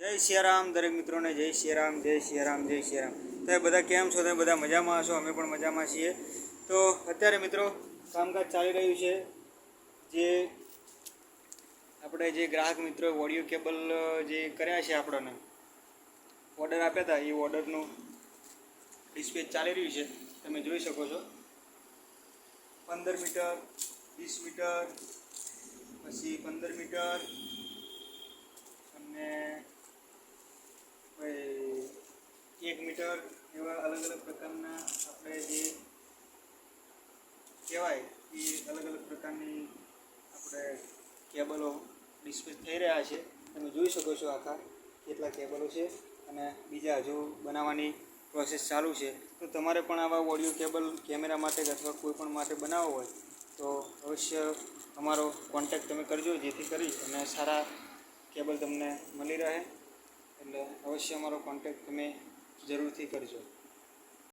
જય સિયારામ દરેક મિત્રોને જય સિયારામ જય સિયારામ જય સિયારામ। તો એ બધા કેમ છો? તમે બધા મજામાં હશો? અમે પણ મજામાં છીએ। તો અત્યારે મિત્રો કામકાજ ચાલી રહ્યું છે। જે આપણે જે ગ્રાહક મિત્રો ઓડિયો કેબલ જે કર્યા છે, આપણને ઓર્ડર આપ્યા હતા, એ ઓર્ડરનું ડિસ્પેચ ચાલી રહ્યું છે। તમે જોઈ શકો છો 15 મીટર 20 મીટર પછી 15 મીટર અને 1 મીટર એવા અલગ અલગ પ્રકારના આપણે જે કહેવાય એ અલગ અલગ પ્રકારની આપણે કેબલો ડિસ્પેચ થઈ રહ્યા છે। તમે જોઈ શકો છો આખા કેટલા કેબલો છે અને બીજા હજુ બનાવવાની પ્રોસેસ ચાલુ છે। તો તમારે પણ આવા ઓડિયો કેબલ કેમેરા માટે અથવા કોઈ પણ માટે બનાવવો હોય તો અવશ્ય અમારો કોન્ટેક્ટ તમે કરજો, જેથી કરી અને સારા કેબલ તમને મળી રહે। એટલે અવશ્ય અમારો કોન્ટેક્ટ તમે જરૂરથી કરજો।